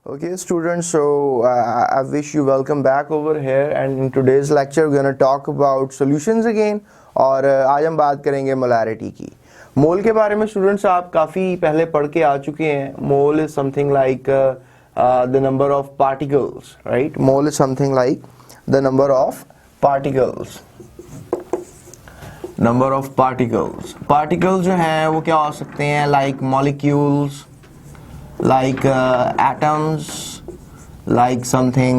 Okay, students, so I wish you welcome back over here, and in today's lecture we're going to talk about solutions again. और आज हम बात करेंगे molarity की। मोल के बारे में स्टूडेंट्स आप काफ़ी पहले पढ़ के आ चुके हैं। Mole is something like the number of particles, right? Mole is something like the number of particles. Number of particles, particles जो हैं वो क्या हो सकते हैं? Like molecules, like atoms, like something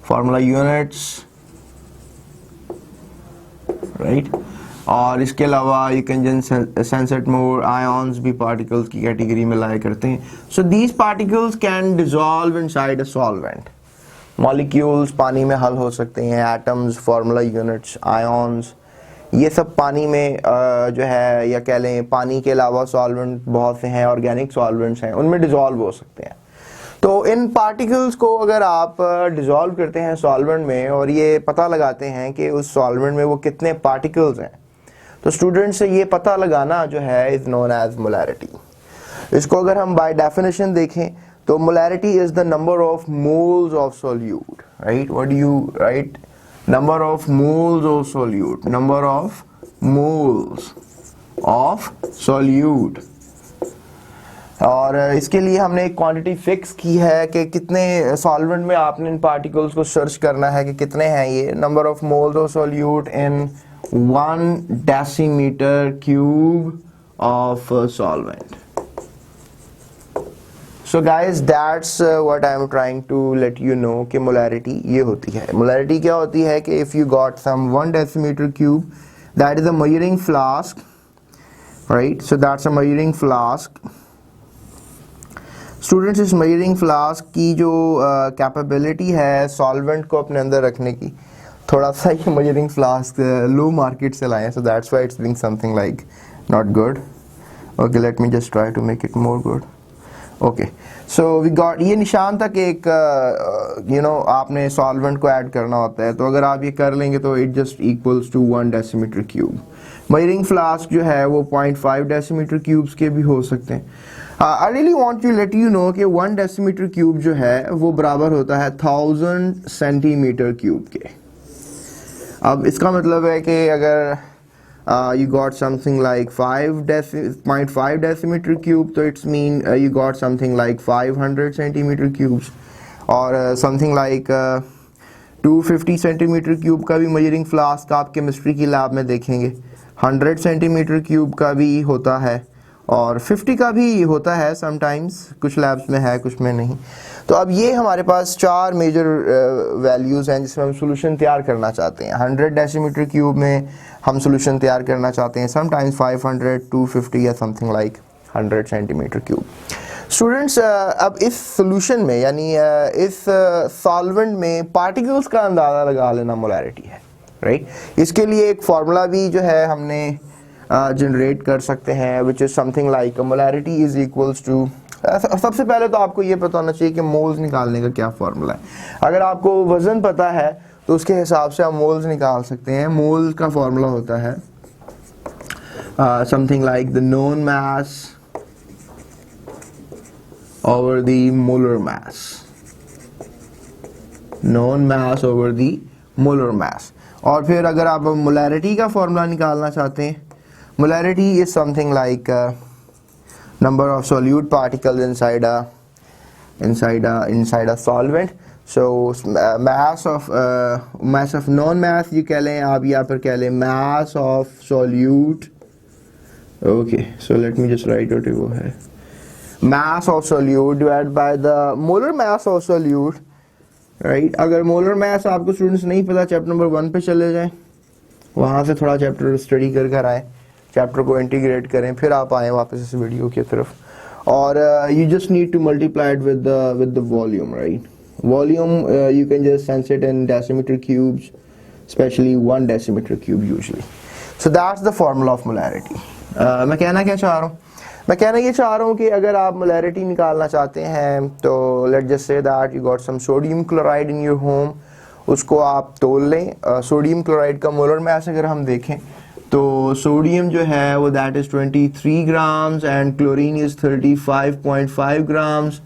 formula units, right? और इसके अलावा you can just sense it more, ions भी particles की category में लाया करते हैं। So these particles can dissolve inside a solvent. Molecules पानी में हल हो सकते हैं, atoms, formula units, ions, ये सब पानी में जो है, या कह लें पानी के अलावा सॉल्वेंट बहुत से हैं, ऑर्गेनिक सॉल्वेंट्स हैं, उनमें डिज़ोल्व हो सकते हैं। तो इन पार्टिकल्स को अगर आप डिज़ोल्व करते हैं सॉल्वेंट में और ये पता लगाते हैं कि उस सॉल्वेंट में वो कितने पार्टिकल्स हैं, तो स्टूडेंट्स से ये पता लगाना जो है इज़ नोन एज मोलैरिटी। इसको अगर हम बाय डेफिनेशन देखें तो molarity is the number of moles of solute, right? What do you right? Number of moles of solute, number of moles of solute। और इसके लिए हमने एक क्वांटिटी फिक्स की है कि कितने सॉल्वेंट में आपने इन पार्टिकल्स को सर्च करना है कि कितने हैं ये। Number of moles of solute in 1 decimetre cube of solvent. So guys, that's what I am trying to let you know कि मोलैरिटी ये होती है। मोलैरिटी क्या होती है कि if you got some 1 decimeter cube, that is a measuring flask, right? So that's a measuring flask। Students, इस measuring flask की जो capability है solvent को अपने अंदर रखने की, थोड़ा सा ये measuring flask low market से लाए हैं, so that's why it's being something like not good। Okay, let me just try to make it more good। Okay, so we got, ये निशान तक एक आपने सॉल्वेंट को ऐड करना होता है, तो अगर आप ये कर लेंगे तो it just equals to 1 decimetre cube. Measuring flask जो है वो 0.5 डेसीमीटर क्यूब्स के भी हो सकते हैं। I really want to let you know कि 1 डेसीमीटर क्यूब जो है वो बराबर होता है 1000 सेंटीमीटर क्यूब के। अब इसका मतलब है कि अगर you got something like 0.5 decimeter cube, so it's mean you got something like 500 centimeter cubes, और something like 250 centimeter cube का भी measuring flask आप केमिस्ट्री की लैब में देखेंगे। 100 centimeter cube का भी होता है और 50 का भी होता है समटाइम्स, कुछ लैब्स में है कुछ में नहीं। तो अब ये हमारे पास 4 मेजर वैल्यूज़ हैं जिसमें हम सोल्यूशन तैयार करना चाहते हैं। 100 डेसीमीटर क्यूब में हम सोल्यूशन तैयार करना चाहते हैं, समटाइम्स 500, 250 या something like 100 centimetre cube. Students, अब इस सोल्यूशन में यानी इस सॉल्वेंट में पार्टिकल्स का अंदाज़ा लगा लेना मोलैरिटी है, राइट? इसके लिए एक फार्मूला भी जो है हमने जनरेट कर सकते हैं, which is something like molarity is equals to, सबसे पहले तो आपको ये पता होना चाहिए कि मोल्स निकालने का क्या फार्मूला है। अगर आपको वज़न पता है तो उसके हिसाब से आप मोल्स निकाल सकते हैं। मोल का फार्मूला होता है something like the known mass over the molar mass, known mass over the molar mass. और फिर अगर आप मोलैरिटी का फार्मूला निकालना चाहते हैं, molarity is something like number of solute particles inside a solvent। So mass of non-mass you कह लें आप, यहाँ पर कह लें mass of solute। Okay, so let me just write it वो है mass of solute divided by the molar mass of solute, right? अगर molar mass आपको स्टूडेंट्स नहीं पता, चैप्टर नंबर 1 पे चले जाएं, वहाँ से थोड़ा चैप्टर स्टडी कर आए, चैप्टर को इंटीग्रेट करें, फिर आप आए वापस इस वीडियो की तरफ, और you just need to multiply it with the volume, right? Volume you can just sense it in decimetre cubes, specially 1 decimetre cube usually. So that's the formula of molarity. मैं कहना क्या चाह रहा हूँ? मैं कहना ये चाह रहा हूँ कि अगर आप मोलैरिटी निकालना चाहते हैं तो let just say that you got some sodium chloride in your home, उसको आप तोल लें। सोडियम क्लोराइड का मोलर मास अगर हम देखें तो सोडियम जो है वो that is 23 grams and chlorine is 35.5 grams.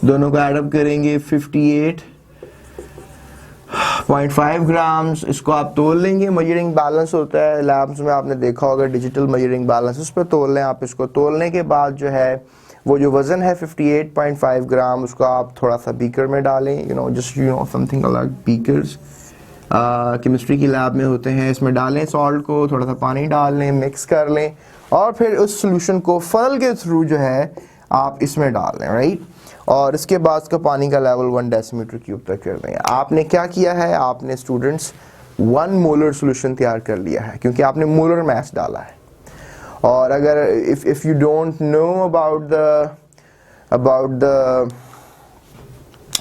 दोनों को एडअप करेंगे 58.5 ग्राम्स। इसको आप तोल लेंगे, मजरिंग बैलेंस होता है लैब्स में, आपने देखा होगा डिजिटल मजरिंग बैलेंस, उस पर तोल लें आप। इसको तोलने के बाद जो है वो जो वज़न है 58.5 ग्राम, उसको आप थोड़ा सा बीकर में डालें, जस्ट समथिंग अलग बीकर्स केमिस्ट्री की लैब में होते हैं, इसमें डालें सॉल्ट को, थोड़ा सा पानी डाल लें, मिक्स कर लें और फिर उस सोल्यूशन को फनल के थ्रू जो है आप इसमें डाल लें, राइट। और इसके बाद उसका पानी का लेवल 1 डेसीमीटर क्यूब तक कर देंगे। आपने क्या किया है, आपने स्टूडेंट्स 1 मोलर सोल्यूशन तैयार कर लिया है क्योंकि आपने मोलर मास डाला है। और अगर if you don't know about the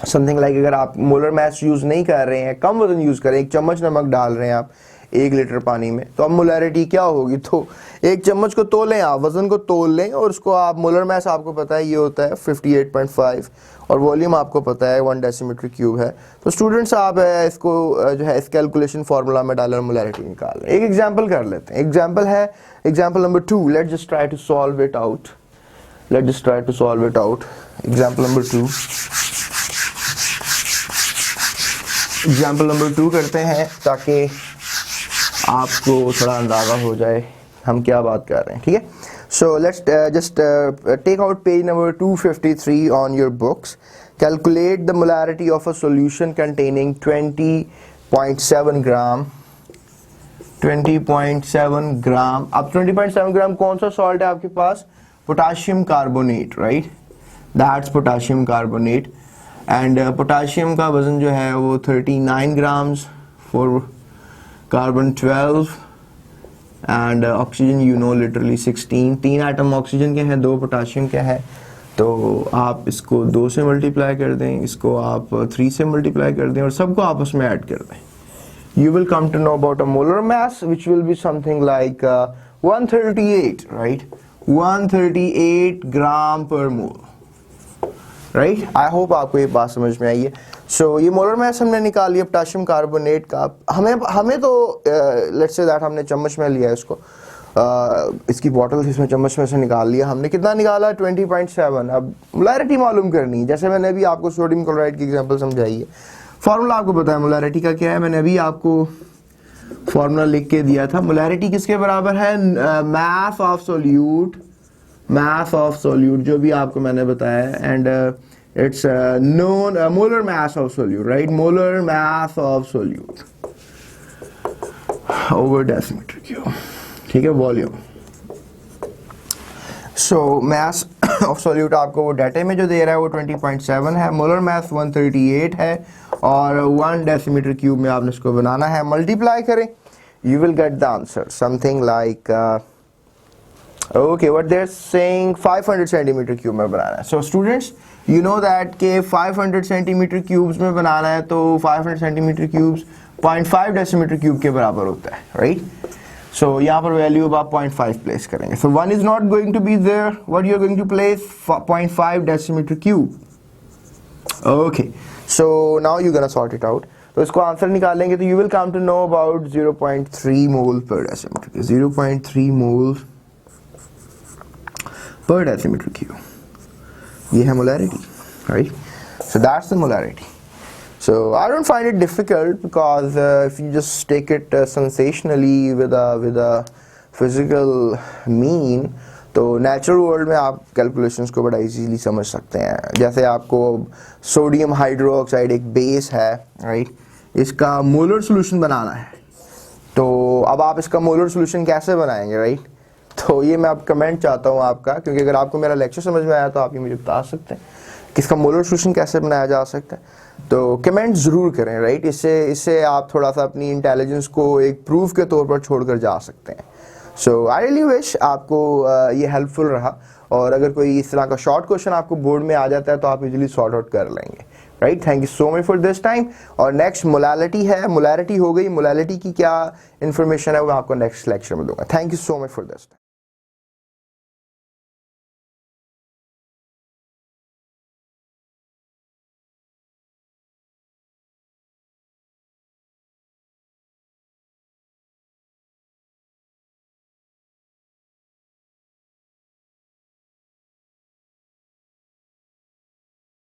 something like, अगर आप मोलर मास यूज नहीं कर रहे हैं, कम वजन यूज करें, 1 चम्मच नमक डाल रहे हैं आप 1 लीटर पानी में, तो अब मोलैरिटी क्या होगी, तो 1 चम्मच को तोलें आप, वजन को तोल लें और उसको आप, मोलर मास आपको पता है ये होता है 58.5 और वॉल्यूम आपको पता है 1 डेसीमीटर क्यूब है। तो स्टूडेंट्स आप इसको जो है इस कैलकुलेशन फार्मूला में डालें और मोलैरिटी निकाल लें। एक एग्जांपल कर लेते हैं, एग्जांपल है example number 2। Let's just try to solve it out, example number 2 करते हैं ताकि आपको थोड़ा अंदाज़ा हो जाए हम क्या बात कर रहे हैं, ठीक है। So let's just take out page number 253 on your books. Calculate the molarity of a solution containing 20.7 gram. 20.7 gram, अब 20.7 ग्राम कौन सा सॉल्ट है आपके पास, potassium carbonate, right, that's potassium carbonate. And potassium का वजन जो है वो 39 grams for carbon 12 and oxygen literally 16। 3 atom oxygen के हैं, 2 पोटाशियम के हैं, तो आप इसको 2 से मल्टीप्लाई कर दें, इसको आप 3 से मल्टीप्लाई कर दें और सबको आपस में ऐड कर दें। You will come to know about a molar mass which will be something like 138, right? 138 ग्राम पर मोल, राइट। आई होप आपको ये बात समझ में आई है। सो ये मोलर मास हमने निकाल लिया पोटाशियम कार्बोनेट का। हमें तो लेट्स से दैट हमने चम्मच में लिया इसको, इसकी बॉटल इसमें चम्मच में से निकाल लिया हमने। कितना निकाला, 20.7। अब मोलैरिटी मालूम करनी है, जैसे मैंने अभी आपको सोडियम क्लोराइड की एग्जांपल समझाई है। फार्मूला आपको पता है मोलैरिटी का क्या है, मैंने अभी आपको फार्मूला लिख के दिया था। मोलैरिटी किसके बराबर है, मास ऑफ सोल्यूट, जो भी आपको मैंने बताया है। And it's known molar mass of solute, right, molar mass of solute over decimetre cube, ठीक है, volume. So mass of solute आपको वो डाटे में जो दे रहा है वो 20.7 है, मोलर मास 138 है और 1 डेसीमीटर क्यूब में आपने इसको बनाना है। मल्टीप्लाई करें, you will get the answer something like okay what they are saying 500 centimetre cube में बनाना है। So students you know that के 500 सेंटीमीटर क्यूब्स में बनाना है, तो 500 सेंटीमीटर क्यूब्स 0.5 डेसीमीटर क्यूब के बराबर होता है, राइट। सो यहाँ पर वैल्यू आप 0.5 प्लेस करेंगे। So 1 is not going to be there, what you are going to place 0.5 decimetre cube. Okay, so now you gonna sort it out. तो इसको आंसर निकालेंगे तो you will come to know about 0.3 mole पर decimetre, 0.3 mole per decimeter cube. ये है molarity, right? So that's the molarity. So I don't find it difficult because if you just take it sensationally with a physical mean, तो natural world में आप calculations को बड़ा easily समझ सकते हैं। जैसे आपको सोडियम हाइड्रोक्साइड एक बेस है, right? इसका मोलर solution बनाना है, तो अब आप इसका मोलर solution कैसे बनाएंगे, right? तो ये मैं अब कमेंट चाहता हूँ आपका, क्योंकि अगर आपको मेरा लेक्चर समझ में आया तो आप ये मुझे बता सकते हैं कि इसका मोलर सोल्यूशन कैसे बनाया जा सकता है। तो कमेंट ज़रूर करें, राइट। इससे आप थोड़ा सा अपनी इंटेलिजेंस को एक प्रूफ के तौर पर छोड़कर जा सकते हैं। सो आई रियली विश आपको ये हेल्पफुल रहा, और अगर कोई इस तरह का शॉर्ट क्वेश्चन आपको बोर्ड में आ जाता है तो आप इजीली सॉर्ट आउट कर लेंगे, right. Thank you so much for this time. और नेक्स्ट मोलैरिटी है, मोलैरिटी हो गई, मोलैरिटी की क्या इन्फॉर्मेशन है वो आपको नेक्स्ट लेक्चर में दूंगा। Thank you so much for this.